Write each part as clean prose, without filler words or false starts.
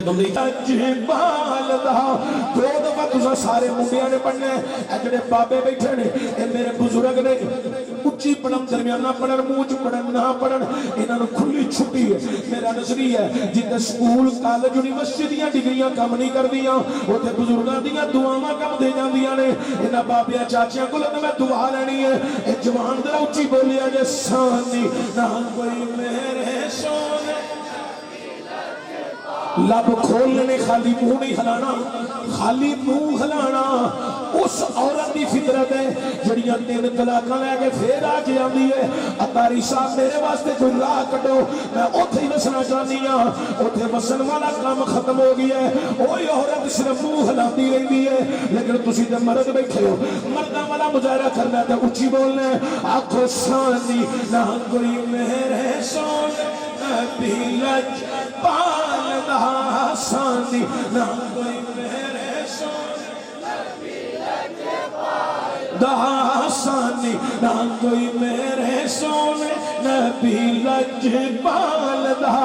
جبال دا دو دفعہ تسا سارے منڈیاں نے پڑھنے اے جڑے بابے بیٹھے نے اے میرے بزرگ نے اچھی پڑھن درمیانہ پڑھن منہ چ پڑھن نہ پڑھن انہاں نوں کھلی چھٹی ہے میرا نظریہ ہے جتنے سکول کالج یونیورسٹی دیاں ڈگریاں کم نہیں کردیاں اوتھے بزرگاں دیاں دعاواں کم دے جاندیاں نے انہاں بابیاں چاچیاں کول میں دعا لینی ہے اے جوان ذرا اچھی بولیا جے سانی نہ کوئی میرے سونے لب کھولنے خالی منہ نہیں ہلانا خالی منہ ہلانا اس عورت دی فطرت ہے جڑیاں 3 طلاقاں لے کے پھر آ کے آندی ہے اتاری صاحب میرے واسطے کوئی راہ کڈو میں اوتھے ہی وسنا چاہنی ہاں اوتھے وسن والا کام ختم ہو گیا ہے وہی عورت صرف منہ ہلاتی رہتی ہے لیکن تسی تے مرد بیٹھے ہو مرداں والا مظاہرہ کرنا تے اچھی بولنا ہے آکھو سانی نہ کوئی میرے سونے نبی لج پال دا سانی نہ کوئی میرے سونے نبی لج پال دا سانی نہ کوئی میرے سونے نبی لج پال دا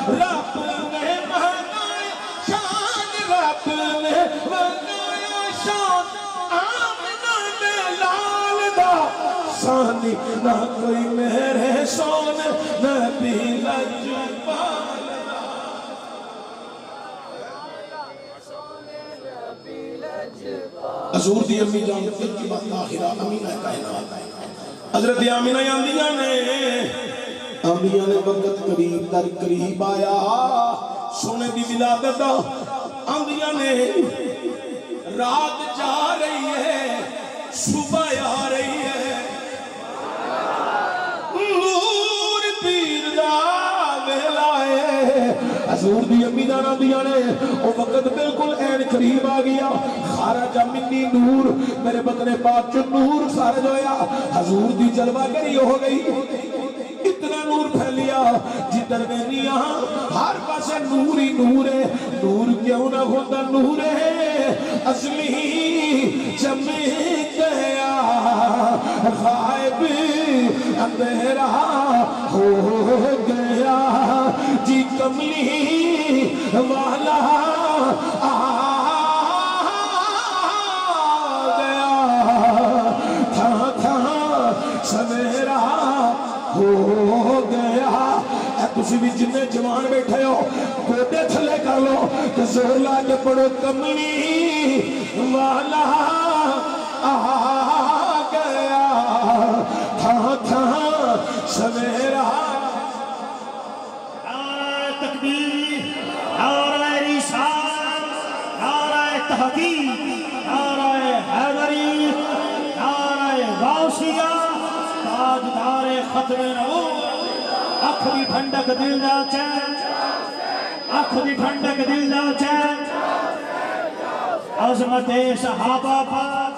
رب نے بنایا شان رب نے بنایا شان آمنہ نے لال دا سانی نہ کوئی میرے سونے نبی لج پال حضور دی امی جان کی بات آخرہ امینہ کائنات حضرت آمینہ یاندیاں نے آمینہ نے وقت قریب در قریب آیا سونے دی ولادت آندیاں نے رات جا رہی ہے صبح آ رہی ہے نور پیر دا ویلا ہے حضور دی امی جان آندیاں نے وہ وقت بالکل این قریب آ گیا خارج منی نور میرے بدن پاک چو نور خارج ہویا حضور دی جلوہ گری ہو گئی اتنا نور پھیلیا جدر میں نہیں ہر پاس نور ہی نور ہے نور کیوں نہ ہوتا نور ہے اصلی چمک گیا غائب اندھیرا ہو گیا جی کملی والا سویرا ہو گیا اے تسی بھی جننے جوان بیٹھے ہو گوٹے تھلے کر لو کہ زور لا کے پڑھو کملی والا آ گیا تھا سویرا نعرہ تکبیر نعرہ رسالت نعرہ تحقیق نعرہ حیدری نعرہ غوثیہ تاجدار ختم نبوت اکھ دی ٹھنڈک دل دا چین اکھ دی ٹھنڈک دل دا چین عظمت صحابہ پاک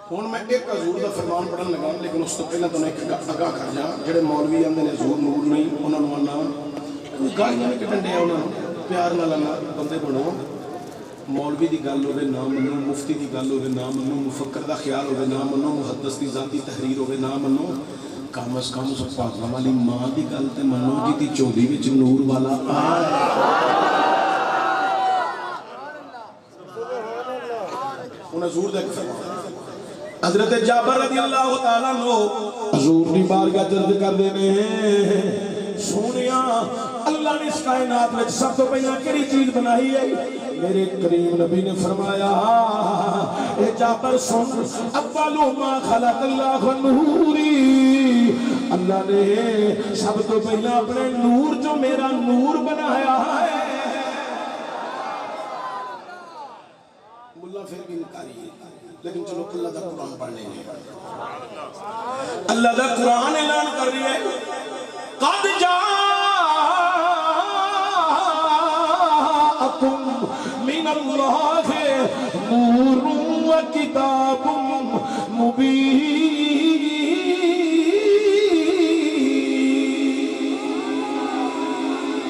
ہون میں ایک حضور دا فرمان پڑھن لگا لیکن اس تو پہلے تو ایک اگاہ کر جا جڑے مولوی آندے نے حضور نور نہیں انہاں نوں آنا گالیاں نہیں کٹن ڈیا انہاں نوں پیار نال بندے بنو مولوی دی گل ہوے نہ منو مفتی دی گل ہوے نہ منو مفکر دا خیال ہوے نہ منو محدث دی ذاتی تحریر ہوے نہ منو کم از کم اس پاکاں والی ماں دی گل تے منو جی دی چودی وچ نور والا ان حضور دا فرمان حضرت جابر رضی اللہ تعالیٰ عنہ حضور دی بارگاہ عرض کردے نے سونیا اللہ نے اس کائنات میں سب تو پہلا کیڑی چیز بنائی ہے میرے کریم نبی نے فرمایا اے جابر سن اول ما خلق اللہ نوری اللہ نے سب تو پہلا اپنے نور جو میرا نور بنایا ہے ملا پھر بھی انکاری ہے لیکن چلو اللہ دا قرآن پڑھ لیں گے اللہ دا قرآن اعلان کر رہی ہے قد جاءکم من اللہ نور و کتاب مبین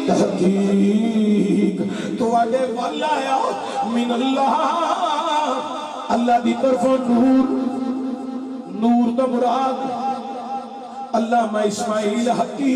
تحقیق تو آگے والا آیا من اللہ اللہ دی طرف نور نور دا مراد علامہ اسماعیل حقی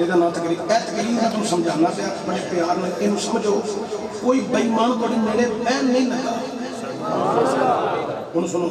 ਇਹਦਾ ਨਾਂ ਤਕਰੀਰ ਇਹ ਤਕਰੀਰ ਮੈਂ ਤੁਹਾਨੂੰ ਸਮਝਾਉਣਾ ਪਿਆ ਬੜੇ ਪਿਆਰ ਨਾਲ ਇਹਨੂੰ ਸਮਝੋ ਕੋਈ ਬੇਈਮਾਨ ਤੁਹਾਡੇ ਨੇੜੇ ਬਹਿਣ ਨਹੀਂ ਲੱਗਾ ਹੁਣ ਸੁਣੋ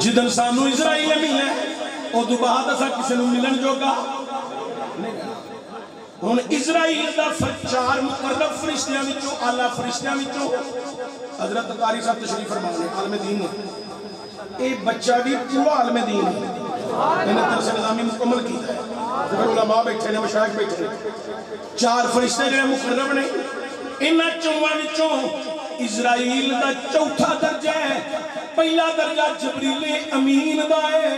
جدن سانو اسرائیل ملے ادو بعد اسا کسی نو ملن جوگا ہن اسرائیل دا چار مقرب فرشتیاں وچوں اعلی فرشتیاں وچوں حضرت قاری صاحب تشریف فرما نے عالم دین نے اے بچہ بھی پورا عالم دین ہے انہیں درس نظامی مکمل کیتا ہے پھر علماء بیٹھے نے مشائخ بیٹھے نے چار فرشتے جو مقرب نے انہاں چواں وچوں اسرائیل دا چوتھا درجہ ہے پہلا درجہ جبریل امین دا ہے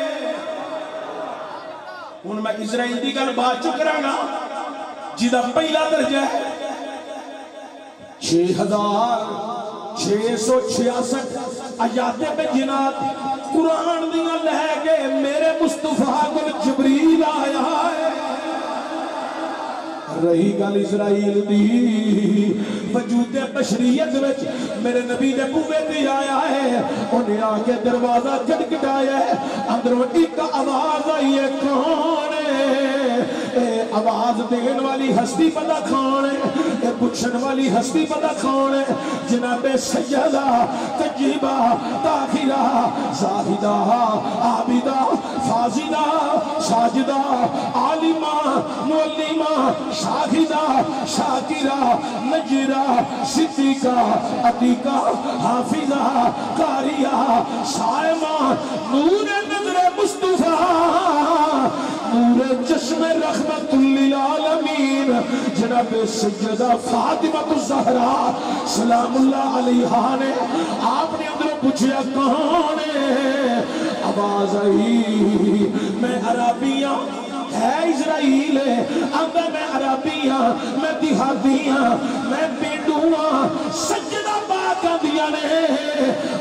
ہن میں اسرائیل دی گل بعد چ کراں گا جدا پہلا درجہ ہے 6666 آیات بینات قرآن دیاں لے کے میرے مصطفیٰ کو جبریل آیا ہے رہی گل اسرائیل دی وجود بشریت وچ میرے نبی دے بوے تے آیا ہے انہیں آ کے دروازہ کھٹکھٹایا ہے اندروں ایک آواز آئی ہے کون ہے آواز دین والی ہستی پتہ کھان ہے اے پوچھن والی ہستی پتہ کھان ہے جناب سیدہ طیبہ طاہرہ زاہدہ عابدہ فاضلہ ساجدہ عالمہ معلمہ شاہدہ شاکرہ نجرہ صدیقہ عتیقہ حافظہ قاریہ صائمہ نور نظر مصطفیٰ نور چشم رحمت للعالمین جناب سیدہ فاطمہ الزہرا سلام اللہ علیہا نے آپ نے اندر پوچھا کہاں ہے آواز آئی میں عربیاں ہے اسرائیل اندر میں عربیاں میں دیہاتیاں میں پیڈواں سجدہ پاکاں دیا نے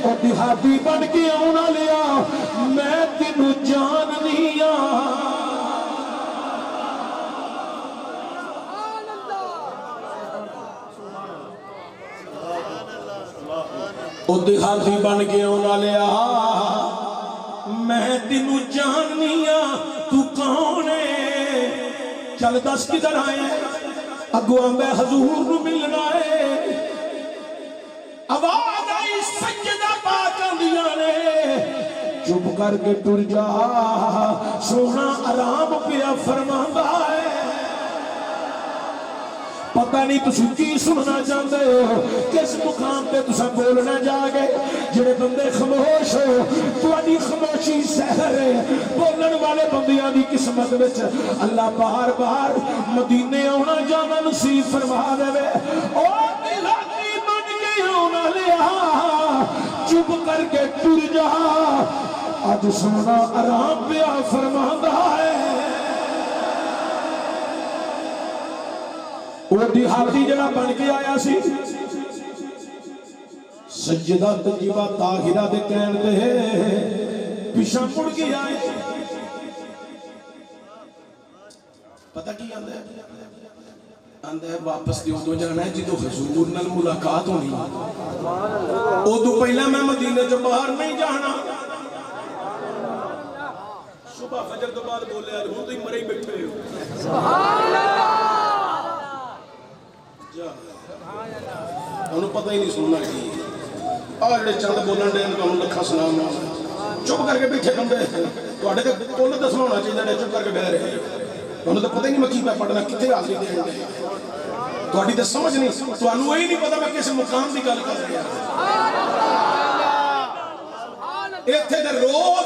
اور دیہاتی بن کے آنا لیا میں تینوں جان دیا او دیہاتی بن کے آنا لیا میں تینوں جاننیا تو کون ہے چل دس کدھر آئے اگواں میں حضور نو ملنا ہے آواز آئی سجدہ پاکاں دیاں نے چپ کر کے ٹر جا سونا آرام پیا فرماندا ہے پتہ نہیں تسی کی سننا چاہتے ہو کس مقام پہ تسا بولنا جاگے جڑے بندے خاموش ہو تہاڈی خاموشی سحر ہے بولن والے بندیاں دی قسمت وچ اللہ بار بار مدینے آنا جانا نصیب فرما دے او دلاتی بن کے آنا لیا چپ کر کے ٹر جا اج سونا آرام پیا فرماندا ہے وہ دیہاتی جڑا بن کے آیا سی سجدہ طیبہ طاہرہ دے کہن تے پیچھے مڑ کے آئے پتہ کی آندا ہے واپس دیو تو جانا ہے جدو حضور نال ملاقات ہونی ادو پہلا میں مدینے چ باہر نہیں جانا صبح فجر تو بعد بولے ہوں تو ہی مرے بیٹھے ہو سبحان اللہ انہوں پتہ ہی نہیں سننا کی آجڑے چند بولن دے انہوں لکھا سلام چپ کر کے بیٹھے کم دے تو آڑے کے کولت دسنا ہونا چاہیے دے چپ کر کے بہ رہے انہوں تو پتہ ہی نہیں میں کی پہ پڑھنا کتے حاضری دے دے تو آڑی دے سمجھ نہیں تو انہوں ہی نہیں پتہ میں کیسے مقام دی گل کر رہا ایتھے دے روز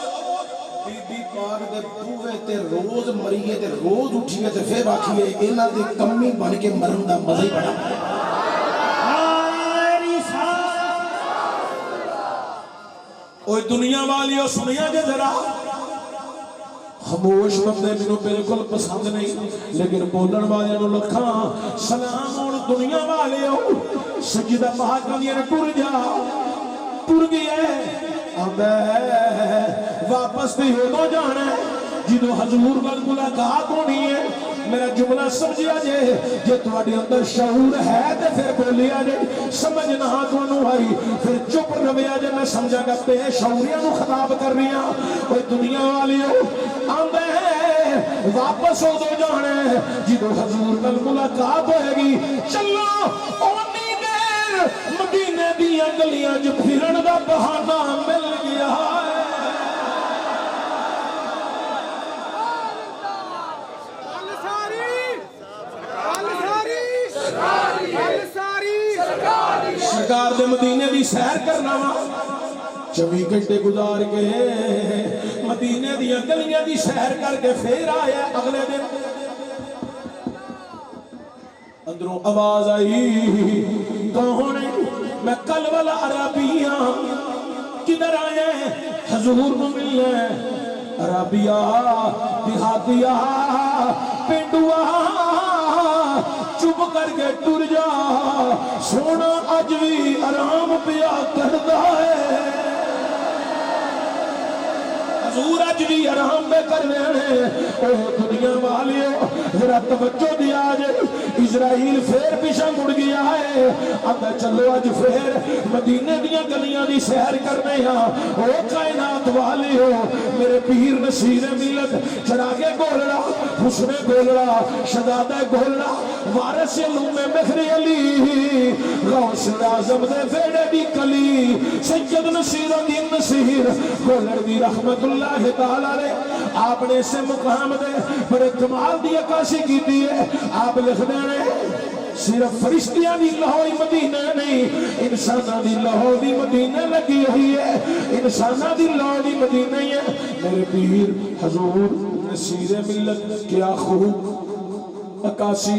بی بی پاک دے بوئے تے روز مریے تے روز اٹھیے تے پھر آکھیے انہاں دے کمی بن کے مرن دا مزہ ہی بڑا اوہ دنیا والیوں سنیا جے ذرا خاموش بندے منو بالکل پسند نہیں لیکن بولن والے نو لکھاں سلام اور دنیا والیوں سجدہ پاکاں دی نے ٹر جا ٹر گئے واپس تے ہو جانا ہے جدو حضور نال ملاقات ہونی ہے میرا جملہ سمجھیا جے جے تواڈے اندر شعور ہے تے پھر بولیا جے سمجھ نہ تانوں آئی پھر چپ رویا جے میں سمجھا گا بے شعوریاں نو خطاب کر رہی ہاں اوے دنیا والیوں آندے واپس ہو جانا ہے جدو حضور نال ملاقات ہوئے گی چلو اونی دیر مدینے دیاں گلیاں جو پھرن دا بہانہ مل گیا ہے 24 گھنٹے گزار کے مدینے دیا گلیاں دی سیر کر کے پھر آیا اگلے دن اندروں آواز آئی کون ہے میں کل والا عربی ہاں کدھر آئے حضور کو ملنے عربیہ دیہاتیہ پینڈوا چپ کر کے ٹر جا سونا اج بھی آرام پیا کردا ہے حضور اج بھی آرام پہ کر رہے ہیں اوہ دنیا والیو ذرا توجہ دیا جائے اسرائیل پھر پیچھے مڑ گیا ہے اب چلو اج پھر مدینے دیا گلیاں دی سیر کرنے ہاں او کائنات والیو میرے پیر نصیر ملت چراغ گولڑا حسن گولڑا شہزادہ گولڑا وارث علوم مہر علی غوث اعظم دے بیڑے دی کلی سید نصیر الدین نصیر گولڑ دی رحمت اللہ تعالی نے آپ نے اسے مقام دے بڑے کمال دی عکاسی کی دی ہے آپ لکھ دے صرف فرشتیاں دی لہوئی مدینہ نہیں انسانہ دی لہو دی مدینہ لگی ہوئی ہے انسانہ دی لہو دی مدینہ ہی ہے میرے پیر حضور نصیر ملت کیا خوب عکاسی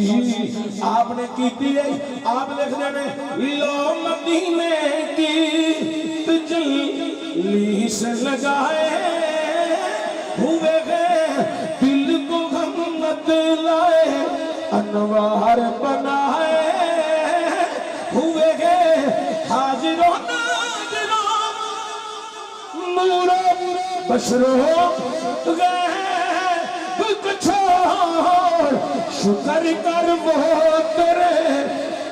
آپ نے کی ہے آپ لکھ دے لو مدینے کی تجلی سے لگائے ہوئے گئے دل کو غمت لائے انوار بنائے ہوئے گئے حاضر و ناظروں نور بشروں گئے چھوڑ شکر کر وہ تیرے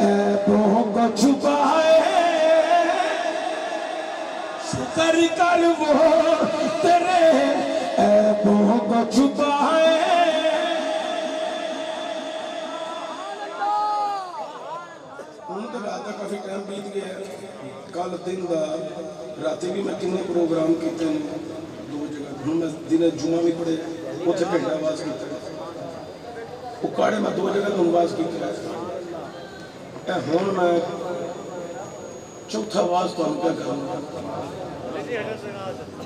عیبوں کو چھپائے شکر کر وہ تیرے عیبوں کو چھپائے کافی ٹائم بیت گیا کل دن دا راتی بھی میں کنے پروگرام کیتے ہیں دو جگہ ہوں میں دن جمعہ بھی پڑھے اتنے گھنٹہ آواز کیتے اکاڑے میں دو جگہ تو آواز کیتے اے ہون میں چوتھا آواز تو ہم کیا کروں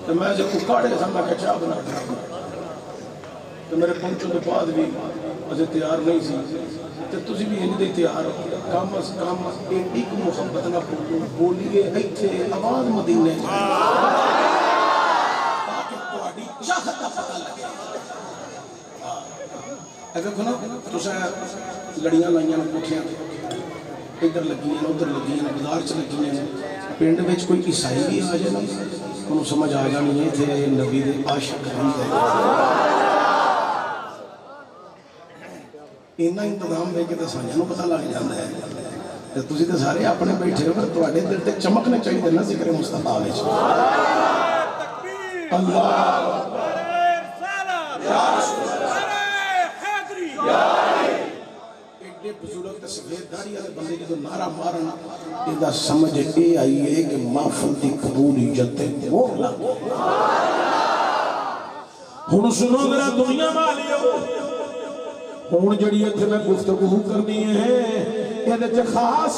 تو میں جب اکاڑے تھا میں کہ چاہ بنا تو میرے پہنچوں کے بعد بھی مجھے تیار نہیں سی تو تسی بھی ہندی تیار ہو کام از کام ایک محبت نہ بولیے ایتھے آواز مدینے تاکہ تہاڈی چاہت دا پتہ لگے اگر کھنا تساں لڑیاں لائیاں کوٹھیاں ادھر لگیاں ادھر لگیاں بازار چ لگیاں پنڈ وچ کوئی عیسائی بھی آ جائے نا انہوں سمجھ آ جانی ہے تھے نبی دے عاشق ہیں اینا انتظام دے کے تو سانجھا نو پتہ لگ جاتا ہے تسی تو سارے اپنے بیٹھے ہو پر تواڈے دل تے چمکنا چاہیے نا ذکر مصطفیٰ وچ اللہ یا رسول ایڈے بزرگ تے سفید داڑھی والے بندے جدوں نعرہ مارن ایندا سمجھ اے آئی ہے کہ محفل دی قبولیت تے مہر لگ ہن سنو ذرا دنیا والیو ہون جڑی اتھے میں گفتگو کرنی ہے یہ خاص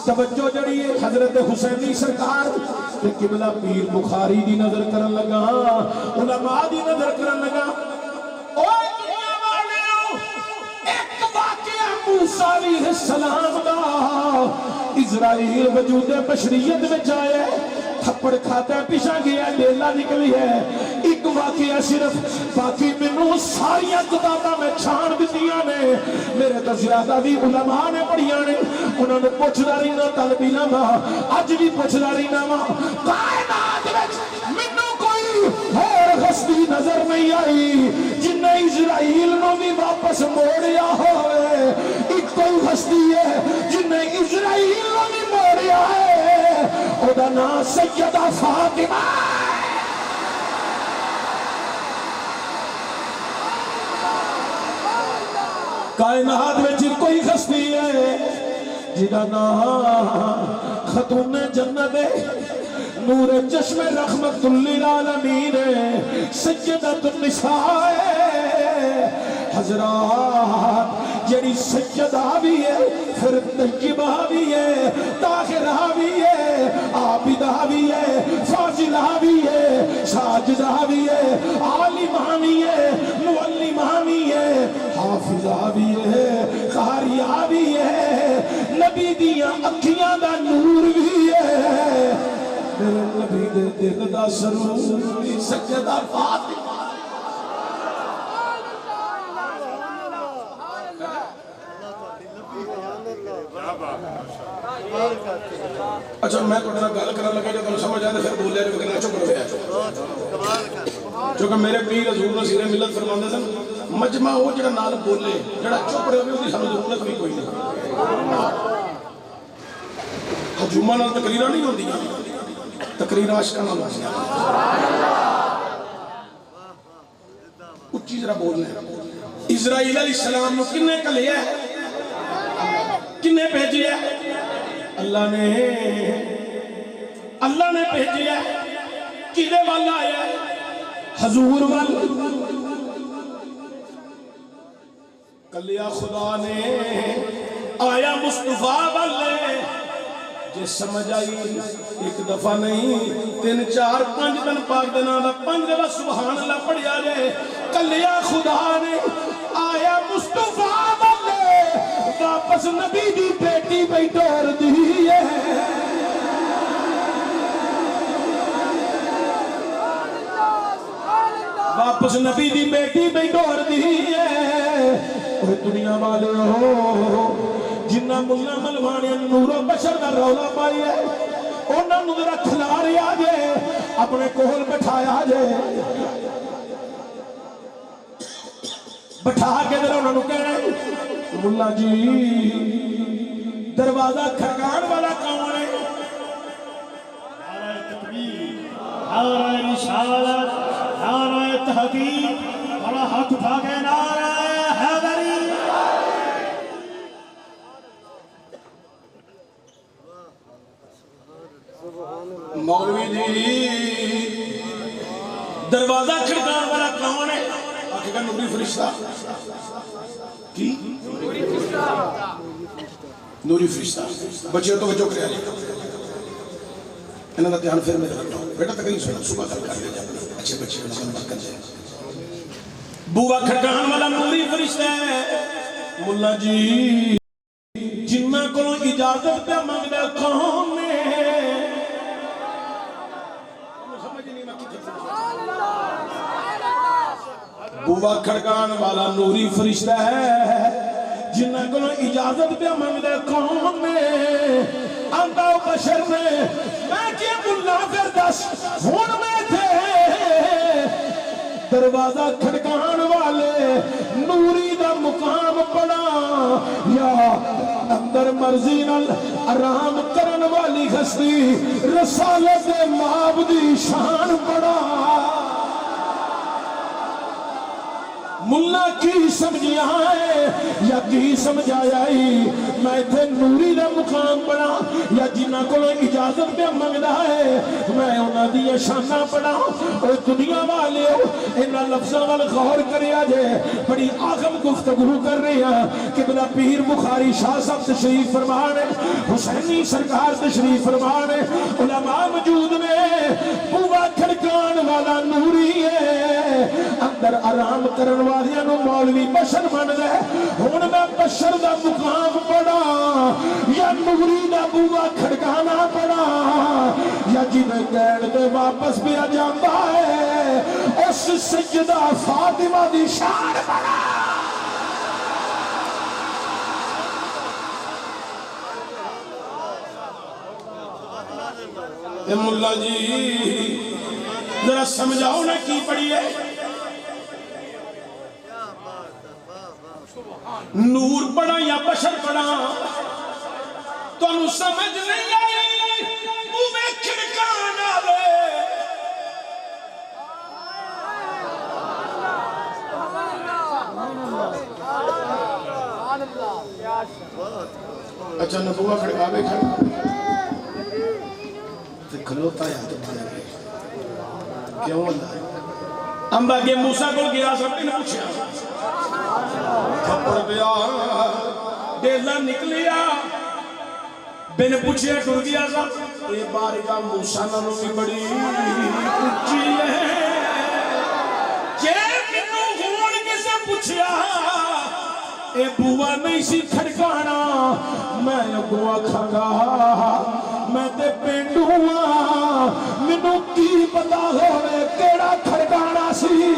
توجہ جڑی ہے حضرت حسینی سرکار تے قبلہ پیر بخاری دی نظر کرن لگا علماء دی نظر کرن لگا اوہ دنیا والیو ایک واقعہ موسیٰ علیہ السلام دا اسرائیل وجود بشریت میں جائے تھپڑ کھاتا ہے پیشا گیا لیلہ نکلی ہے ایک واقعہ صرف باقی منوں ساریاں کتاباں میں چھان دیتیاں نے میرے تو زیادہ بھی علماء نے پڑھیاں نے انہوں نے پوچھ داری نہ طلبی نہ ماں آج بھی پوچھ داری نہ ماں کائنات میں منوں کوئی اور غصبی نظر نہیں آئی جنہیں اسرائیل نو بھی واپس موڑیا ہوئے ایک کوئی غصبی ہے جنہیں اسرائیل نو بھی موڑیا ہے خدا نا سیدہ فاطمہ کائنات میں جن کوئی خستی ہے جنہ نام خاتون جنت نور چشم رحمت للعالمین سیدۃ النساء حضرات جڑی سجدہ بھی ہے پھر طیبہ بھی ہے طاہرہ بھی ہے عابدہ بھی ہے فاضلہ بھی ہے ساجدہ بھی ہے عالمہ بھی ہے معلمہ بھی ہے حافظہ بھی ہے قاریہ بھی ہے نبی دیاں اکھیاں دا نور بھی ہے میرے نبی دے دل دا سرور سجدہ فاطمہ اچھا میں تو گل کرنے لگا جو تم سمجھ آئے پھر بولے جو کہ چپ رہے چونکہ میرے پیر حضور نصیر ملت فرماندے سن مجمع وہ جڑا نال بولے جڑا چپ رہے ہوئے سانو ضرورت بھی کوئی نہیں ہجوماں نال تقریراں نہیں ہوندیاں تقریراں عاشقاں نال ہوندیاں اچھی ذرا بولنا اسرائیل علیہ السلام نو کنے کلیا ہے کنے بھیجیا ہے اللہ نے بھیجیا ہے کدے وال آیا ہے حضور وال کلیا خدا نے آیا مصطفیٰ والے جے سمجھ آئی ایک دفعہ نہیں 3 4 5 دن پاک دینا دا 5 دفعہ سبحان اللہ پڑھیا جائے کلیا خدا نے آیا مصطفیٰ والے واپس نبی دی بیٹی بیٹھور دی ہے واپس نبی دی بیٹی بیٹھور دی ہے اوہ دنیا والے ہو جنہ ملہ ملوانے نور و بشر دا رولا پائی ہے انہاں نو ذرا کھلارے آجے اپنے کول بٹھایا جائے بٹھا کے ذرا انہاں نو کہنا ہے ملا جی دروازہ کھڑکان والا کون ہے نعرہ تکبیر نعرہ رسالت نعرہ تحقیق بڑا ہاتھ اٹھا کے نعرہ حیدری مولوی جی دروازہ کھڑکان والا کون ہے آخر کا نوری فرشتہ کی نوری فرشتہ بچے تو بچوں کرے آئے انہوں نے دھیان پھر میں رکھتا ہوں بیٹا تک نہیں سنا صبح کل کر لے جائے اچھے بچے کو سنبھال کر جائے بوا کھڑکان والا نوری فرشتہ ہے ملا جی جنہ کو اجازت پہ مانگنا کون نے بوا کھڑکان والا نوری فرشتہ ہے جنہ کو اجازت پہ مانگنا کون نے آندہ و بشر میں کہ ملا پھر 10 ہون میں تھے دروازہ کھڑکان والے نوری دا مقام پڑا یا اندر مرضی نال آرام کرن والی ہستی رسالت معبودی شان پڑا ملا کی سمجھیا ہے یا کی سمجھایا ہی میں تھے نوری دا مقام پڑا یا جنہ کو اجازت پہ منگدا ہے میں انہاں دی شانہ پڑا اور دنیا والے ہو انہاں لفظاں وال غور کریا جے بڑی آغم گفتگو کر رہے ہیں کہ بلا پیر بخاری شاہ صاحب تشریف فرمانے حسینی سرکار تشریف فرمانے علماء موجود نے بوا کھڑکان والا نوری ہے اندر آرام کرن والیاں نو مولوی بشر بن گئے ہن میں بشر دا مقام پڑا یا نوری دا بوا کھڑکانا پڑا یا جنہیں کہن دے واپس پہ جاندا ہے اس سجدہ فاطمہ دی شان پڑا اے ملا جی ذرا سمجھاؤ نا کی پڑھی ہے نور پڑا یا بشر پڑا تو انہوں سمجھ نہیں آئی موے کھڑکان آوے اچھا نبوہ کھڑکاوے کھلوتا ہے تو بھائی کیوں اللہ امبا کے موسیٰ کو گیا سب نے پوچھا تھپڑ پیا ڈیلا نکلیا بن پوچھے ٹر گیا سا یہ بارگاہ موسیٰ نالوں بھی بڑی اچھی ہے جے منو ہون کسے پوچھیا اے بوا نہیں سی کھڑکانا میں اگوا کھنگا میں تے پینڈوں منو کی پتا ہوئے کیڑا کھڑکانا سی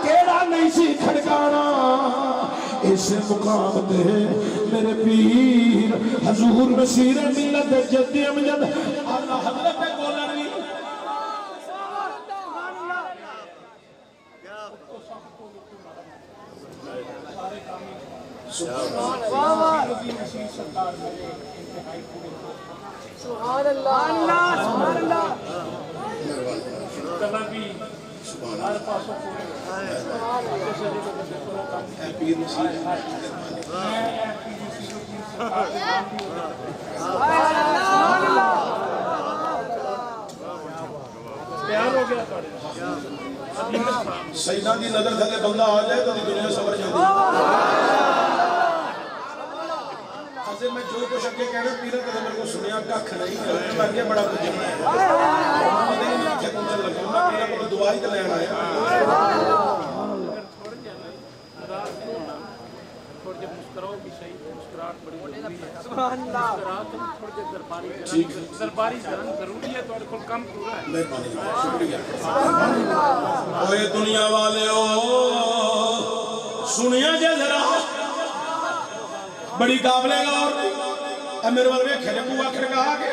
کیڑا نہیں سی کھڑکانا اس مقام تے میرے پیر حضور نصیر ملت جد امجد اللہ حضرت گولڑی سبحان اللہ سبحان اللہ پیر نصیر سیدہ دی نظر تھلے بندہ آ جائے تو دنیا سمجھ جاتی حضر میں جو کچھ اگے کہنا پیرہ کدھے میرے کو سنیا ککھ نہیں کرنے میں اگے بڑا کچھ جانا ہے مدد ہی نہیں کیا کنچل لگا میں پیرہ کو دعائی تے لینا ہے درباری جان ضروری ہے تو کل کم پورا ہے مہربانی شکریہ اوے دنیا والے سنیا جے ذرا بڑی قابل غور اے میرے والے ویکھے جے بوا کھڑکا کے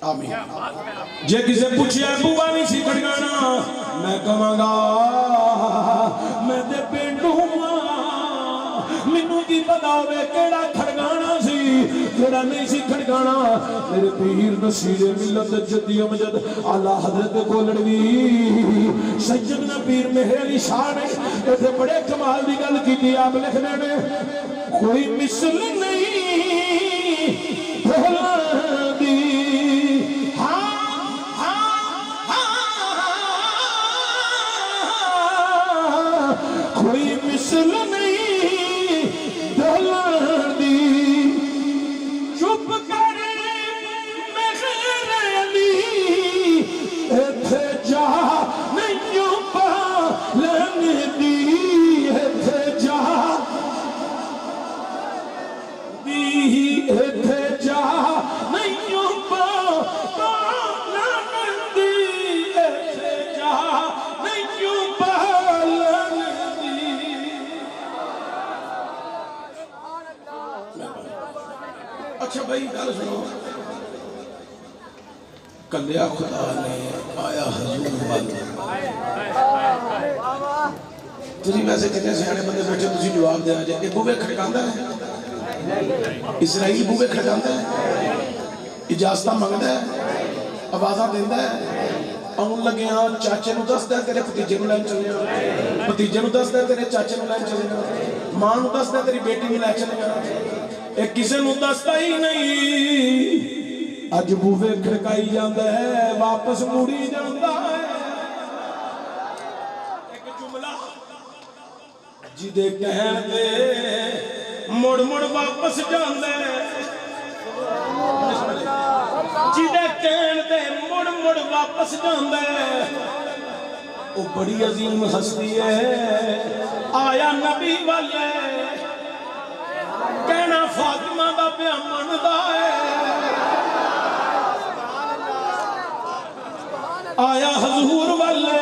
آمین جے کسے پوچھیا بوا نہیں سی کھڑکانا میں کہاں گا میں تے پینڈوں منو کی پتا ہوئے کیڑا کھڑکانا سی کیڑا نہیں سی کھڑکانا میرے پیر نصیر ملت جدی امجد اعلیٰ حضرت گولڑوی سیدنا پیر مہر علی شاہ نے ایتھے بڑے کمال دی گل کی آپ لکھنے میں کوئی مثل نہیں بھولا دی کوئی مثل نہیں دولار دی چپ کر مہر علی ایتھے جا نہیں پالن دی ایتھے جا دی ایتھے جا نہیں پالن دی ایتھے جا نہیں پالن اچھا بھائی گل سنو کلیا خدا نے آیا حضور وال تسی ویسے کتنے سیانے بندے بیٹھے تسی جواب دیا جائے بوے کھڑکاندا ہے اسرائیل بوے کھڑکاندا ہے اجازتہ منگدا ہے آوازاں دیندا ہے آن لگے ہاں چاچے نو دس دے تیرے بھتیجے نو لین چلے جا بھتیجے نو دس دے تیرے چاچے نو لین چلے جا ماں نو دس دے تیری بیٹی نو لین چلے جا ایک کسے نو دستا ہی نہیں اج بوے کھڑکائی جاندا ہے واپس موڑی جاندا ہے ایک جملہ جدے کہن تے مڑ مڑ واپس جاندا ہے جدے کہن تے مڑ مڑ واپس جاندا ہے او بڑی عظیم ہستی ہے آیا نبی والے کہنا فاطمہ دا پیا مندا ہے آیا حضور والے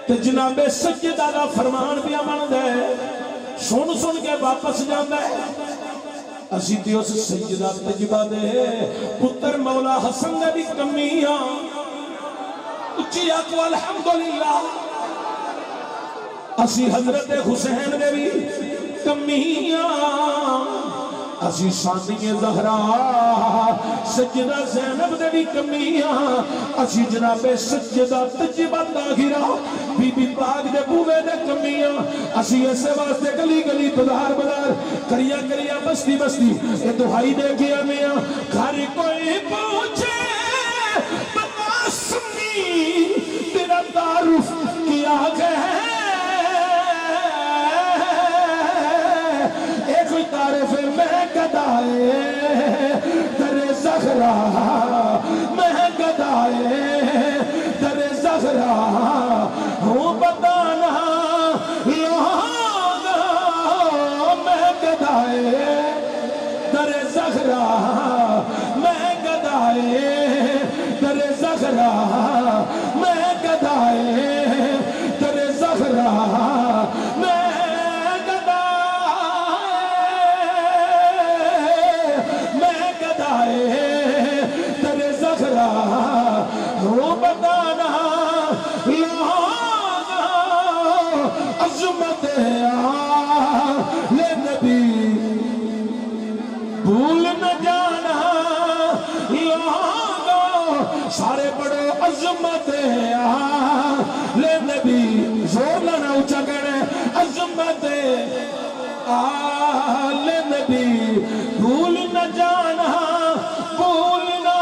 تے جناب سجدہ دا فرمان پیا مندا ہے سن سن کے واپس جاندا ہے اسی تے اس سجدہ تجبہ دے پتر مولا حسن نے بھی کمیاں اچھی آکو الحمدللہ اسی حضرت حسین نے بھی کمیاں اسی ثانی زہرا سجدہ زینب دے بھی کمیاں اسی جناب سجدہ تجبہ طاہرہ بی بی پاک دے بوے دے کمیاں اسی ایسے واسطے گلی گلی بازار بازار کریا کریا بستی بستی اے دہائی دے گیا میاں گھر کوئی پوچھے بتا سنی تیرا زہرا میں گدائے در زہرا ہوں بتانا لوگ میں گدائے در زہرا میں گدائے در زہرا میں گدائے در زہرا میں تر زہرا ہوں بتانا لوگ عظمت آل نبی بھول نہ جانا لوگ سارے بڑے عظمت آل نبی زور لانا اونچا کہنا عظمت آل نبی بھول نہ جانا بھول نہ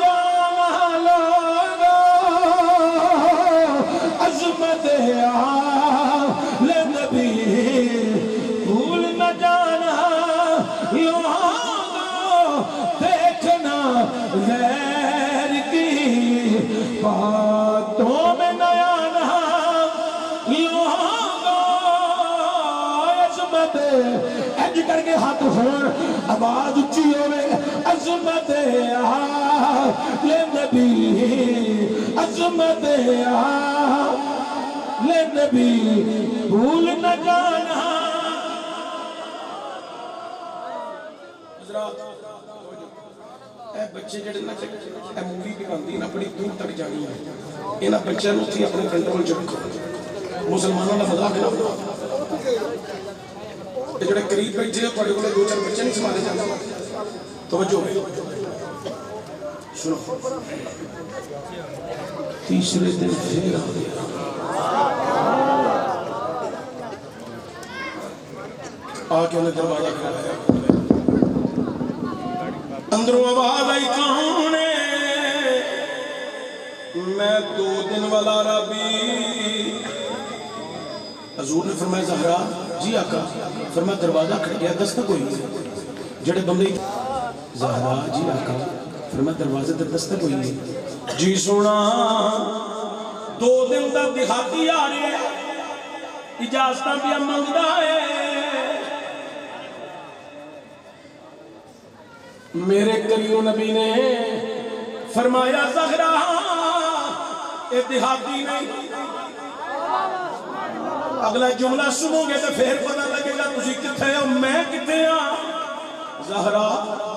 جانا لوگو عظمت آل نبی بھول نہ جانا لوگو دیکھنا غیر کی باتوں میں نہ آنا لوگو عظمت اج کر کے ہاتھ ہون آواز اچھی ہوئے عظمت آل نبی عظمت آل نبی بھول نہ جانا اے بچے جڑے نا اے مووی بھی بنتی نا بڑی دور تک جانی ہے انہاں بچیاں نوں تسی اپنے کنٹرول چ رکھو مسلمانوں دا مذاق نہ اڑاؤ تے جڑے قریب بیٹھے ہیں تواڈے کول دو چار بچے نہیں سنبھالے جاندے توجہ سنو تیسرے دن پھر آ گیا آ کے انہیں دروازہ کھلایا اندروں آواز آئی کون ہے میں 2 دن والا ربی حضور نے فرمایا زہرا جی آقا فرمایا دروازہ کھڑ گیا دستک ہوئی ہے جڑے بندے زہرا جی آقا فرمایا دروازے تے دستک ہوئی ہے جی سونا 2 دن دا دیہاتی آ رہے ہیں اجازتاں پیا منگدا ہے میرے کریو نبی نے فرمایا زہرا اے دیہاتی نہیں اگلا جملہ سنو گے تو پھر پتہ لگے گا تسی کتھے ہو میں کتھے ہاں زہرا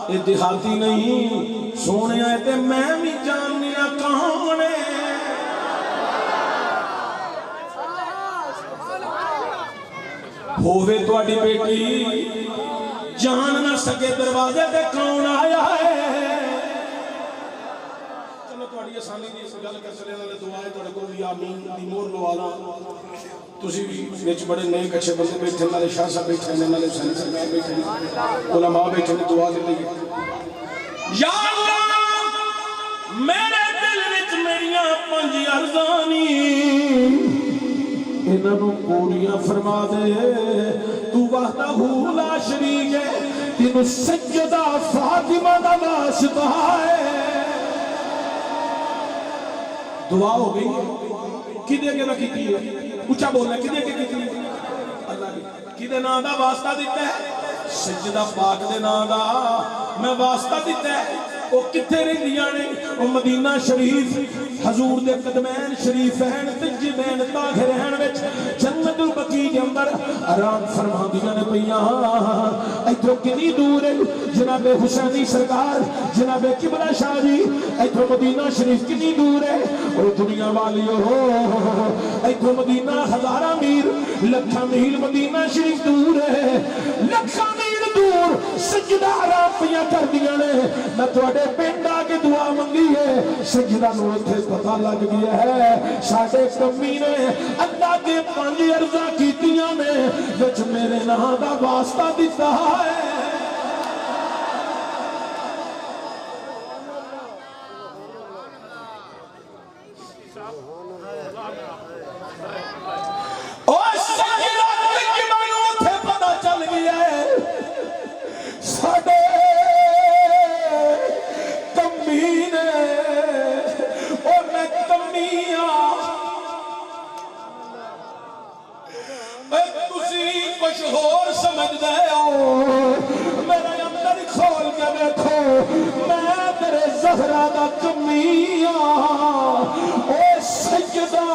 اے دیہاتی نہیں سونے آئے تے میں بھی جاننی کون ہے ہووے تواڈی بیٹی جان نہ سکے دروازے تے کون آیا ہے چلو تواڈی آسانی دی اس گل کر چلے والے دعا ہے تواڈے کول یا آمین دی مہر لوا لاں تسی وچ بڑے نئے کچھے بندے بیٹھے نالے شاہ صاحب بیٹھے نے نالے حسین سرکار بیٹھے نے علماء بیٹھے نے دعا دے لئے یا اللہ میرے دل وچ میریاں 5 عرضانی انہوں پوریاں فرما دے تو وحدہ لا شریک ہے تینوں سجدہ فاطمہ دا واسطہ ہے دعا ہو گئی کدے کے نہ کیتی ہے اونچا بولنا کدے کے کیتی ہے اللہ کی کدے نام دا واسطہ دیتا ہے سجدہ پاک دے نام دا میں واسطہ دیتا ہے وہ کتھے رہندیاں نے وہ مدینہ شریف حضور دے قدمین شریفین طیبین طاہرین وچ جنت البقیع دے اندر آرام فرماندیاں نے پیاں ایتھوں کنی دور ہے جناب حسینی سرکار جناب قبلہ شاہ جی ایتھوں مدینہ شریف کنی دور ہے او دنیا والیو ایتھوں مدینہ 1000 میل لکھاں میل مدینہ شریف دور ہے لکھاں میل دور سجدہ آرام پیاں کر دیاں نے میں تواڈے پنڈ آ کے دعا منگی ہے سجدہ نو اتھے پتہ لگ گیا ہے ساڈے کمی نے اللہ کے 5 عرضاں کیتیاں نے وچ میرے نام دا واسطہ دتا ہے زہرا دا کمیا او سیدہ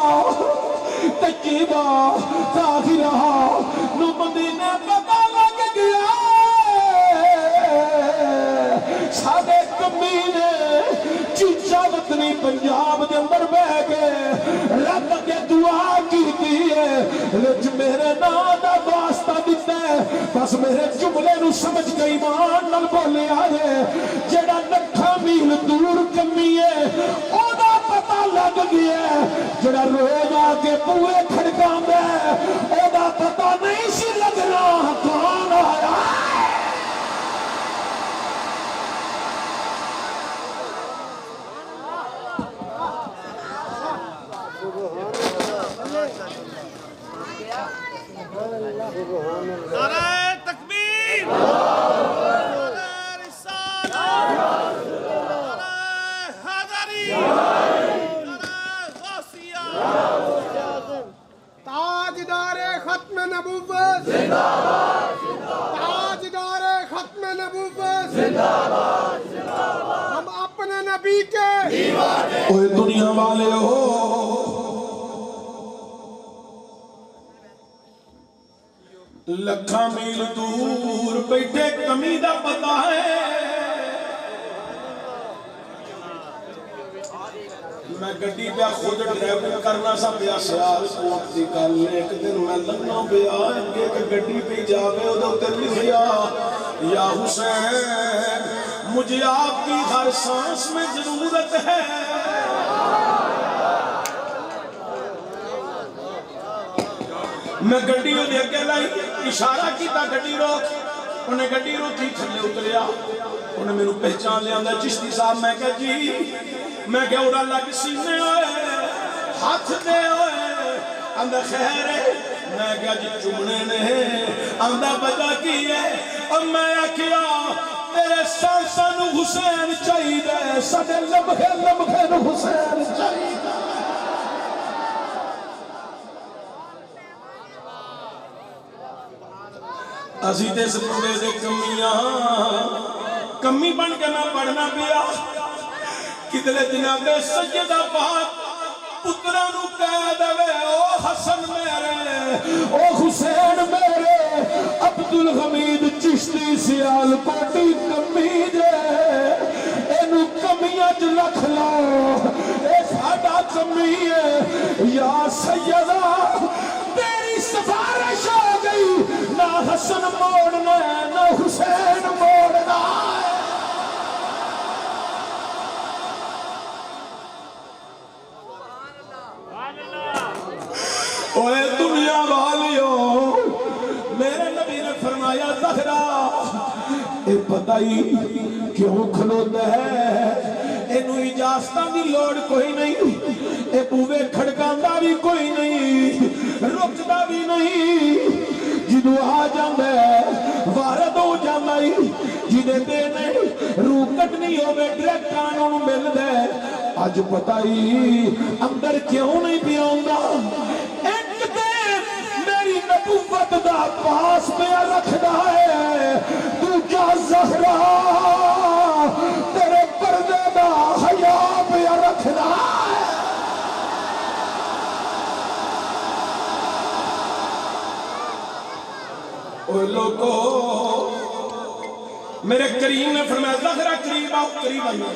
طیبہ طاہرہ نو مدینے پتہ لگ گیا سادے کمینے چیچا وطنی پنجاب دے اندر بہ کے رب کے دعا کیتی ہے لچ میرے نام دا واسطہ دیتا ہے بس میرے جملے نو سمجھ کے ایمان نال بولے آئے جیڑا لکھا میل دور کمی ہے او دا پتہ لگ گیا جیڑا روز آ کے بوئے کھڑکاں دے او دا پتہ نہیں سی لگنا کون آیا نعرہ تکبیر، نعرہ رسالت، نعرہ حیدری، نعرہ غوثیہ، تاجدار ختم نبوت زندہ باد، تاجدار ختم نبوت زندہ باد، ہم اپنے نبی کے دیوانے اوہ دنیا والے ہو لکھاں میل دور بیٹھے کمی دا پتہ ہے میں گڈی پہ خود ڈرائیو کرنا سا پیا سیال کوٹ دی گل ایک دن میں لگنا پیا کہ گڈی پہ جاوے ادھر تے لکھیا یا حسین مجھے آپ کی ہر سانس میں ضرورت ہے میں گڈی دے کے لائی اشارہ کیتا گڈی روک انہیں گڈی روکی تھلے اتریا انہیں میرے پہچان لیا اندر چشتی صاحب میں کہا جی میں کہا اڑا لگ سینے ہوئے ہاتھ دے ہوئے اندر خیر ہے میں کہا جی چمنے نے اندر بجا کی ہے اور میں کیا تیرے سانسان حسین چاہی دے سڑے لمحے لمحے حسین چاہی دے اسی تے سپورے دے کمیاں کمی بن کے میں پڑھنا پیا کدلے جناب سیدہ پاک پترہ نو کہہ دے او حسن میرے او حسین میرے عبدالحمید چشتی سیال کوٹی کمی دے اینو کمیاں جو لکھ لو اے ساڑا کمی ہے یا سیدہ تیری سفارش ہو گئی نہ حسن موڑنا ہے نہ حسین موڑنا ہے اوہ دنیا والیوں میرے نبی نے فرمایا زہرا اے پتہ ہی کیوں کھلوتا ہے اینو اجازتاں دی لوڑ کوئی نہیں اے بوے کھڑکاندہ بھی کوئی نہیں رکتا بھی نہیں جدو آ جاندہ ہے وارد ہو جاندہ ہی جدے دینے روح کٹنی ہوئے ڈریکٹ آنوں مل دے آج پتہ ہی اندر کیوں نہیں پیاؤں ایک دے میری نبوت دا پاس میں رکھنا ہے تو کیا زہرا تیرے پردے دا حیا میں رکھنا ہے اوہ لوگو میرے کریم نے فرمایا زہرا قریب آؤ قریب آئیے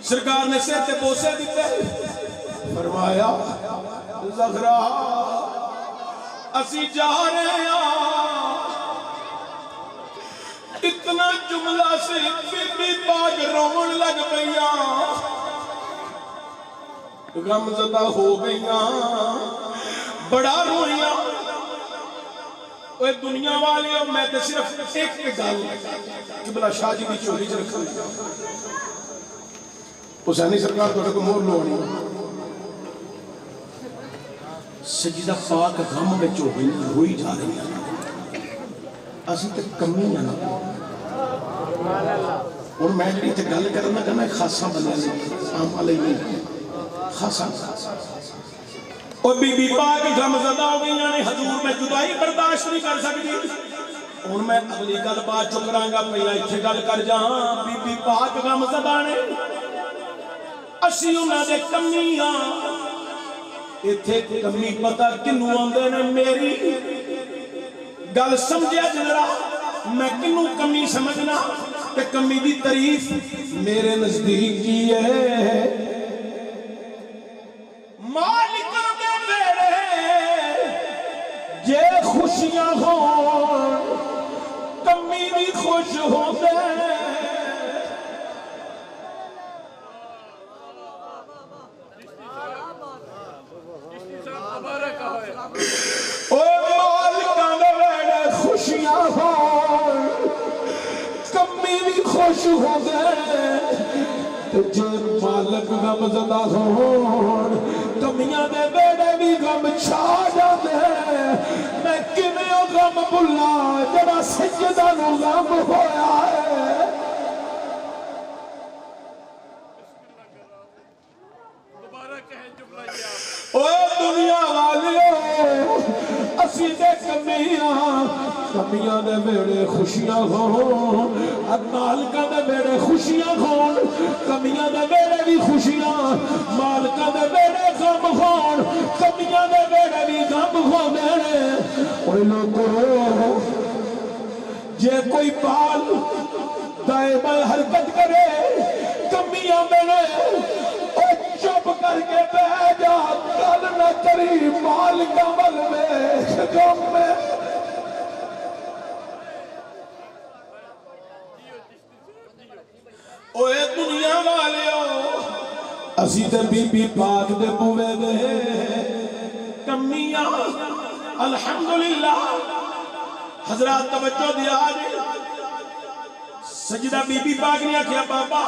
سرکار نے سر تے بوسے دیتے فرمایا زہرا اسی جا رہے ہیں اتنا جملہ سے بی پاک رومن لگ گئیاں غم زدہ ہو گئیاں بڑا روئیاں اوہ دنیا والی اور میں تے صرف ایک گل قبلہ شاہ جی کی چولی چ رکھا حسینی سرکار تو کو مور لو نہیں سجدہ پاک غم وچ ہوئی جا رہی ہے اسی تے کمی ہے نا اور میں جڑی تے گل کرنا کہ میں خاصا بنیا نہیں عام علی نہیں خاصا اور بی بی پاک غم زدہ ہو گئی یعنی حضور میں جدائی برداشت نہیں کر سکتی اور میں اگلی گل بات چکراں گا پہلا اتھے گل کر جہاں بی بی پاک غم زدہ نے اسی انہاں دے کمیاں ایتھے کمی پتہ کنوں آندے نے میری گل سمجھیا جنرا میں کنوں کمی سمجھنا تے کمی دی تعریف میرے نزدیک کی ہے مالکاں دے ویڑے جے خوشیاں ہون کمی بھی خوش ہوندے خوشیاں ہون کمی بھی خوش ہو گئے جے مالک غم زدہ ہون کمیاں دے بیڑے بھی غم چھا جاندے میں کمیوں غم بھلا جڑا سجدہ نو غم ہویا ہے اوے دنیا والیو اسی دے کمیاں دے بیڑے خوشیاں ہون مالکاں دے بیڑے خوشیاں ہون کمیاں دے بیڑے بھی خوشیاں مالکاں دے بیڑے غم ہون کمیاں دے بیڑے بھی غم ہوندے اوے لوگو جے کوئی بال دائیں بائیں حرکت کرے کمیاں بیڑے چپ کر کے بہ جا کل نہ کری مال کمل میں غم میں اوے دنیا والیو اسی تے بی بی پاک دے بوے دے کمیاں الحمدللہ حضرات توجہ دیا جی سجدہ بی بی پاک نے کہا بابا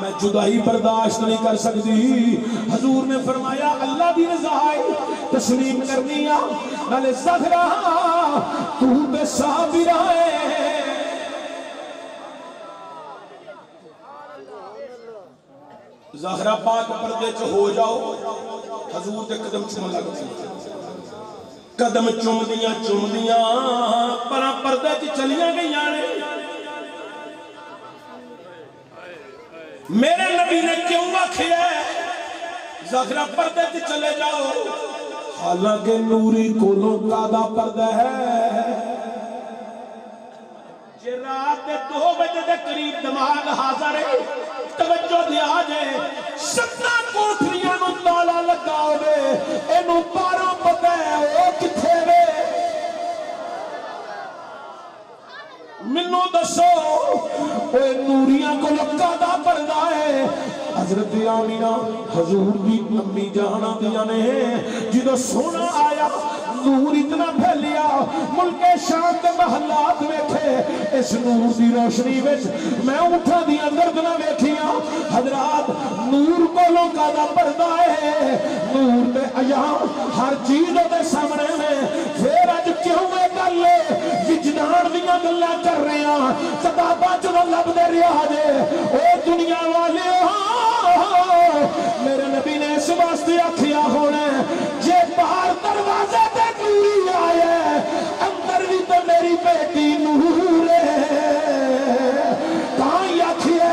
میں جدائی برداشت نہیں کر سکتی حضور نے فرمایا اللہ دی رضا ہے تسلیم کرنی نالے زہرا تو بے صابرہ ہے زہرا پاک پردے چ ہو جاؤ حضور دے قدم چوم لگ قدم چوم دیاں پراں پردے چ چلیاں گئیاں نے میرے نبی نے کیوں آکھیا زہرا پردے تے چلے جاؤ حالانکہ نوری کولوں کادا پردہ ہے جے رات 2 بجے دے قریب دماغ حاضر ہے توجہ دیا جائے 17 کوٹھریاں نو تالا لگاؤ گے اینو 12 پتہ ہے او کتھے وے منو دسو اے نوریاں کو لکا دا پردہ ہے حضرت آمینہ حضور دی امی جانا دیا نے جدو سونا آیا نور اتنا پھیلیا ملک شام کے محلات ویکھے اس نور دی روشنی وچ میں اٹھا دیا گردنا ویکھیاں حضرات نور کو لوکا دا پردہ ہے نور دے ایام ہر چیز دے سامنے میں پھر اج کیوں میں گل وجدان دیاں گلاں کر رہے ہیں کتاباں چ لب دے رہا جے اے دنیا والے میرے نبی نے اس واسطے آکھیا ہونا جے باہر دروازے تے نوری آئے اندر بھی تو میری بیٹی نور ہے کہاں آکھیے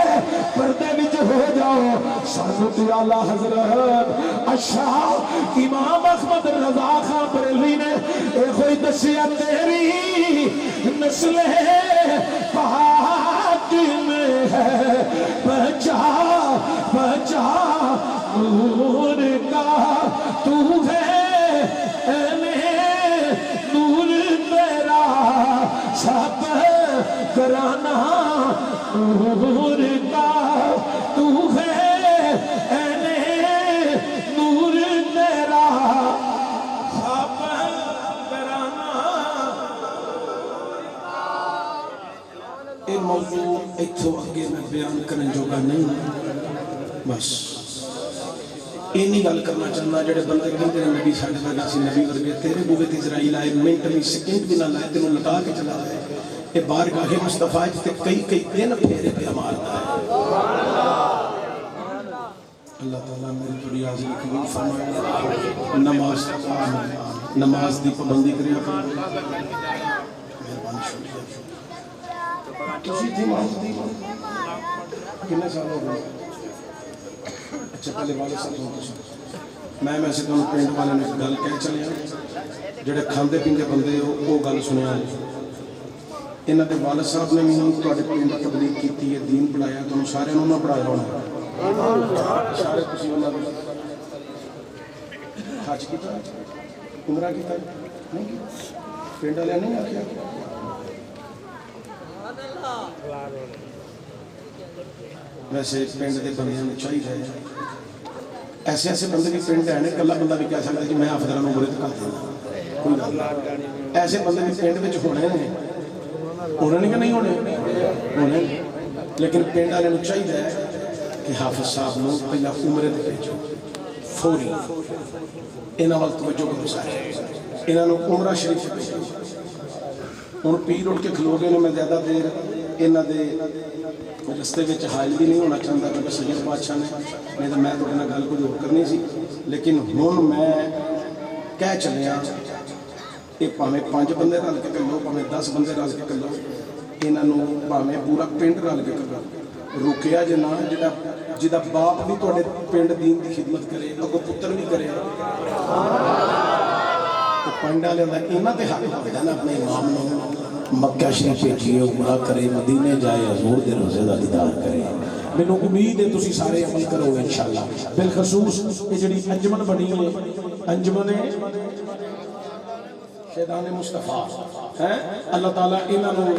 پردے وچ ہو جاؤ سانو تے اعلی حضرت اشاہ امام احمد رضا خان بریلوی نے اے کوئی دسیا تیری نسل پاک میں ہے بچا نور کا تو ہے نور میرا سب کرانا نور کا تو ہے نور میرا سب کرانا یہ موضوع اتھو آگے میں بیان کرنے جوگا نہیں بس اینی گل کرنا چاہنا جڑے بندے کہندے نے نبی ساڈے ورگا سی نبی ورگے تیرے بوے تے اسرائیل آئے منٹ بھی سیکنڈ بھی نہ لائے تینوں لٹا کے چلا گئے یہ بارگاہ مصطفیٰ تے کئی دن پھیرے پہ مارتا ہے اللہ تعالیٰ میری تھوڑی حاضری قبول فرمائے نماز دی پابندی کرے مہربانی شکریہ تسی تھی ماں دی کتنے سال ہو گئے اچھا پہلے والد صاحب کو میں ویسے تمہیں پنڈ والے نے گل کہہ چلیا جڑے کھاندے پیندے بندے وہ گل سنیا یہاں کے والد صاحب نے بھی تھوڑے پنڈ تبلیغ کی ہے دین پڑھایا تمہیں سارے انہوں نے پڑھایا ہونا سارے کسی انہوں نے حج کیا عمرہ کیا نہیں پنڈ والے نہیں آخیا ویسے پنڈ کے بندے میں چاہیے ایسے ایسے بندے بھی پنڈ ہے کلا بندہ بھی کہہ سکتا کہ میں حافظ نوں مرید کر دینا کوئی گل ایسے بندے بھی پنڈ میں ہونے نے ہونے نہیں کہ نہیں ہونے ہونے لیکن پنڈ والے چاہیے کہ حافظ صاحب نوں پہلا عمرے تے بھیجو فوری انہاں وقت توجہ کرو سارے انہاں نوں عمرہ شریف بھیجو ہن پیر اٹھ کے کھلو گئے میں زیادہ دیر انہاں دے رستے میں حائل بھی نہیں ہونا چاہتا کیونکہ سید بادشاہ نے نہیں تو میں تھوڑے نال گل کچھ اور کرنی سی لیکن ہن میں کہہ چلیا یہ پاویں 5 بندے رل کے کلو پاویں 10 بندے رل کے کلو انہاں نوں پاویں پورا پنڈ رل کے کلو روکیا جے نہ جہاں باپ بھی تھوڑے پنڈ دین کی خدمت کرے اگوں پتر بھی کرے تو پنڈ والے کا یہاں تے حق ہوتا نا اپنے امام نوں مکہ شریف بھیجیے عمرہ کرے مدینے جائے حضور دے روزے دا دیدار کرے مینوں امید ہے تسی سارے عمل کرو گے انشاءاللہ بالخصوص یہ جڑی انجمن بنی ہے انجمن شیطان مصطفیٰ ہے اللہ تعالیٰ انہوں نے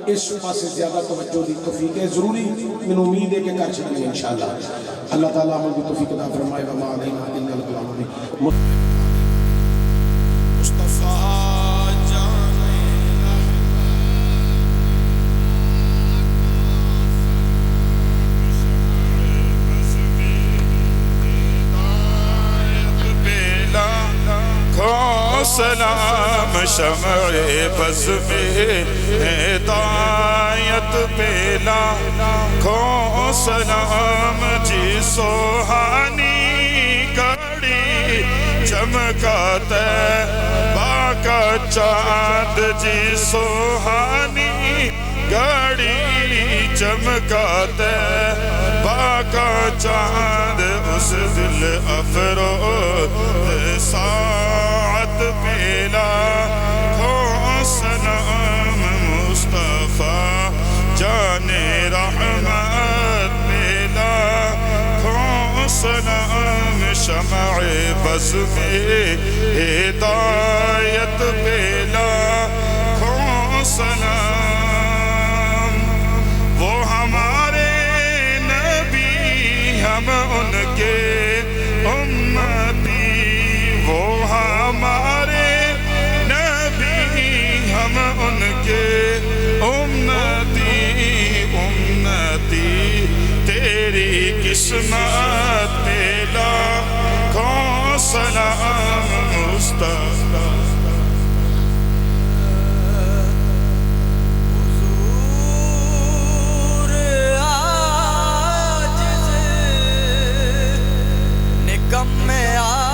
اس پاسے زیادہ توجہ دی توفیق ہے ضروری مینوں امید ہے کہ کر چکیں گے انشاءاللہ اللہ تعالیٰ عمل دی توفیق عطا فرمائے وما علینا الا البلاغ مصطفیٰ سلام شمع بز میں ہدایت پیلا کھو سلام جی سوہانی گھڑی چمکاتے باقا چاند جی سوہانی گھڑی چمکاتے باقا چاند اس دل افروز ساعت پیلا کھو سلام مصطفیٰ جان رحمت پیلا کھو سلام شمع بز میں ہدایت پیلا کھو سلام وہ ہمارے نبی ہم ان کے امتی وہ ہمارے نبی ہم ان کے امتی امتی تیری قسمت پیلا کھو سلام مصطفیٰ نکم میں آئے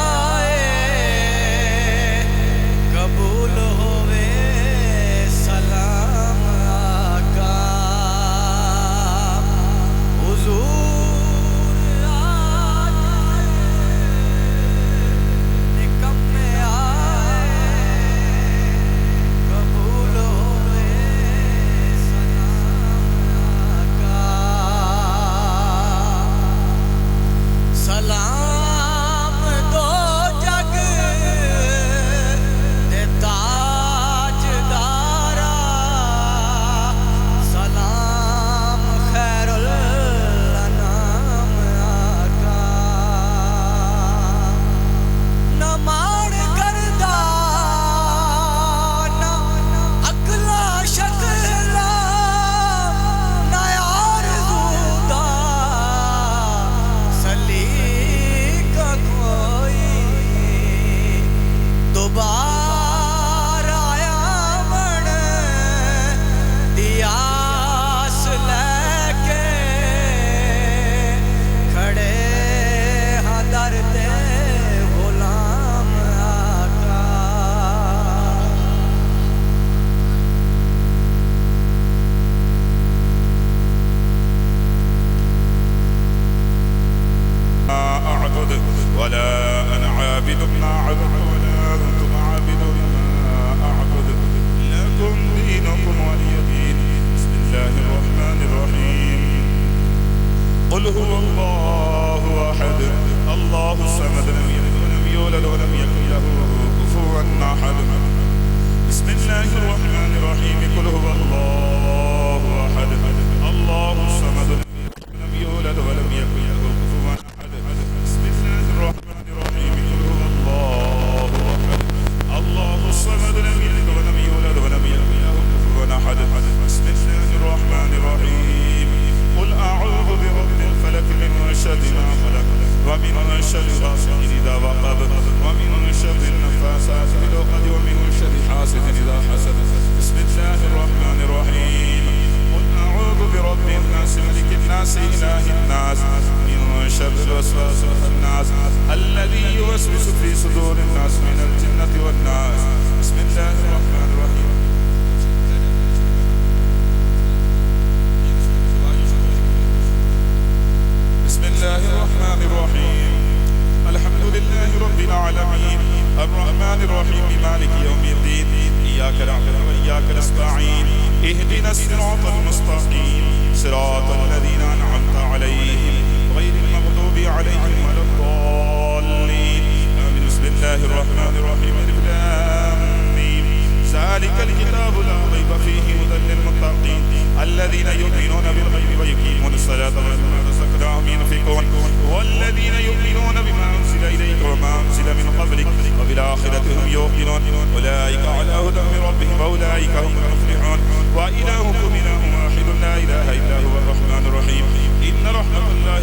عابد ما عبد ولا أنتم عابدون ما أعبد لكم دينكم ولي دين. بسم الله الرحمن الرحيم. قل هو الله أحد الله الصمد لم يلد ولم يولد ولم يكن له كفوا أحد. بسم الله الرحمن الرحيم. قل هو الله أحد الله الصمد لم يولد ولم يكن له كفوا أحد. بسم الله الرحمن الرحيم. قل هو الله أحد الله الصمد لم يلد ولم يولد ولم يكن له كفوا أحد. بسم الله الرحمن الرحيم. قل أعوذ برب الفلك من شر ما خلق ومن شر غاسق إذا وقب ومن شر النفاثات في العقد ومن شر حاسد إذا حسد. بسم الله الرحمن الرحيم. قل أعوذ برب الناس ملك الناس إله الناس من شر الوسواس الخناس الذي يوسوس في صدور الناس من الجنة والناس. بسم الله الرحمن الرحيم. بسم الله الرحمن الرحيم. الحمد لله رب العالمين الرحمن الرحيم مالك يوم الدين. إياك نعبد وإياك نستعين. اهدنا الصراط المستقيم صراط الذين أنعمت عليهم غير المغضوب عليهم ولا الضالين آمين. بسم الله الرحمن الرحيم. ألف لام ميم. ذلك الكتاب لا ريب فيه هدى للمتقين الذين يؤمنون بالغيب ويقيمون الصلاة ومما رزقناهم ينفقون والذين يؤمنون بما أنزل إليك وما أنزل من قبلك وبالآخرة هم يوقنون أولئك على هدى من ربهم وأولئك هم المفلحون. وإلهكم إله واحد لا إله إلا هو الرحمن الرحيم. إن رحمة الله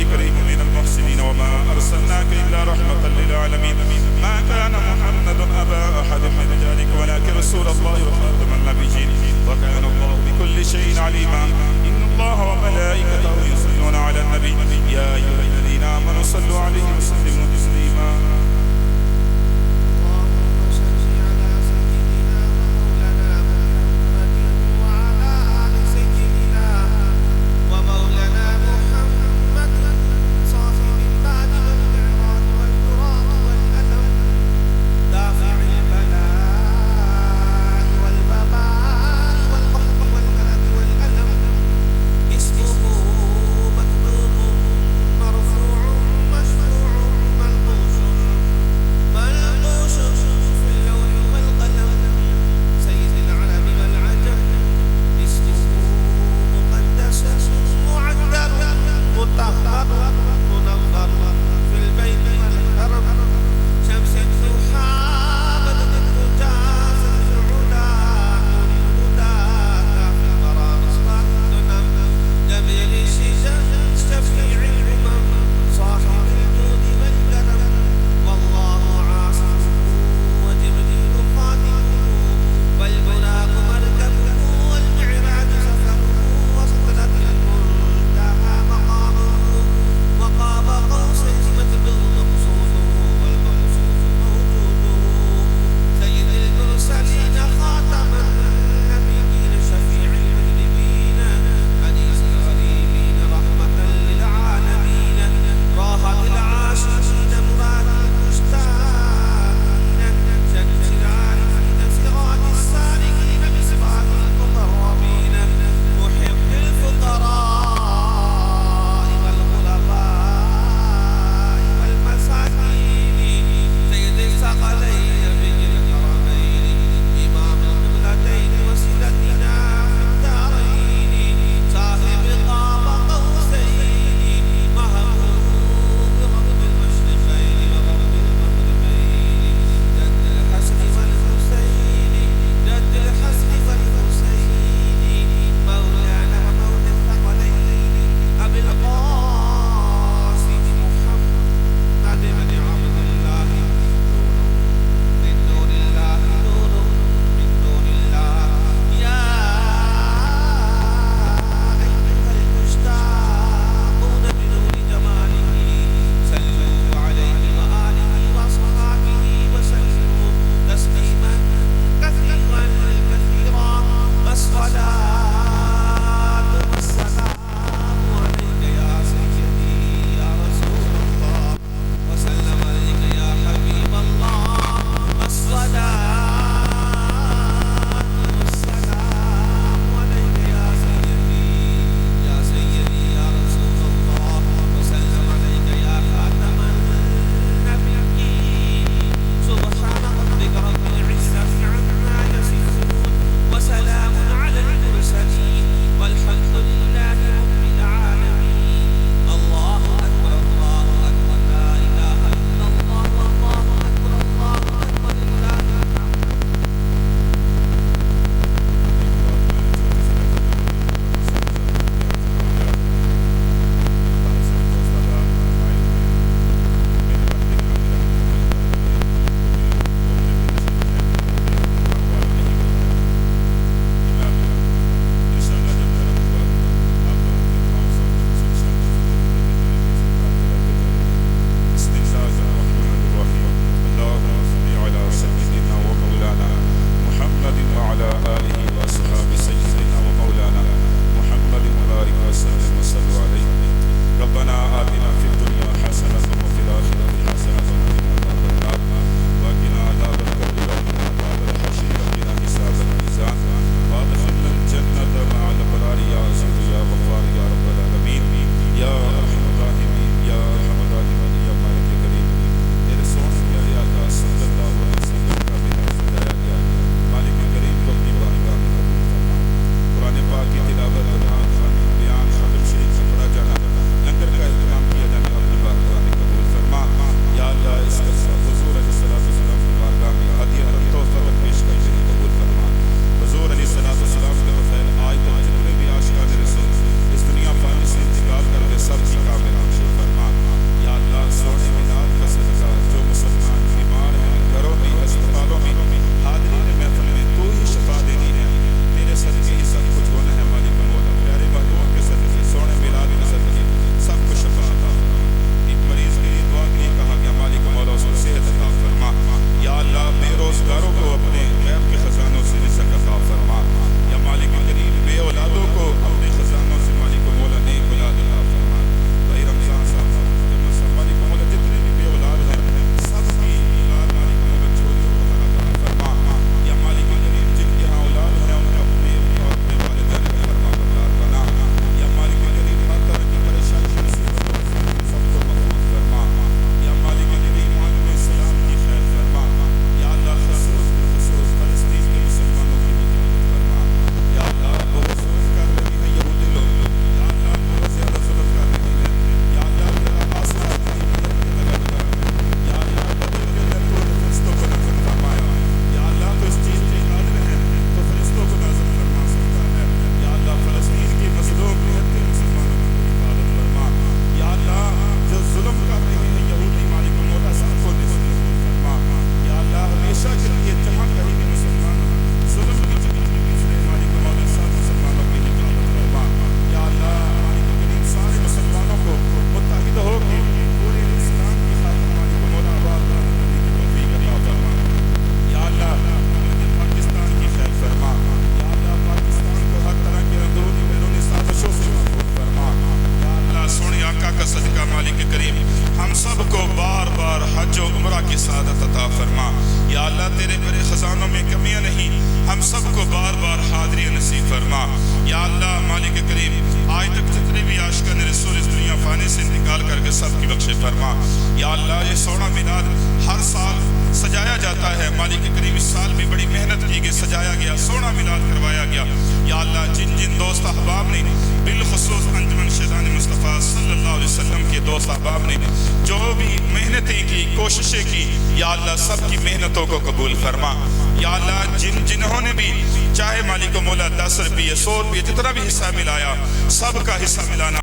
یا اللہ تیرے بڑے خزانوں میں کمیاں نہیں، ہم سب کو بار بار حاضری نصیب فرما یا اللہ مالک کریم، آج تک جتنے بھی عاشقان رسول اس دنیا فانی سے انتقال کر کے سب کی بخش فرما یا اللہ۔ یہ 16 میلاد ہر سال سجایا جاتا ہے مالک کریم، اس سال بھی بڑی محنت کی گئی، سجایا گیا، 16 میلاد کروایا گیا یا اللہ۔ جن جن دوست احباب نے بالخصوص انجمن شیطان مصطفیٰ صلی اللہ علیہ وسلم کے دوست احباب نے جو بھی محنتیں کی، کوششیں کی یا اللہ، سب کی محنتوں کو قبول فرما یا اللہ۔ جنہوں نے بھی چاہے مالک و مولا 10 روپیے 100 روپیے جتنا بھی حصہ ملایا، سب کا حصہ ملانا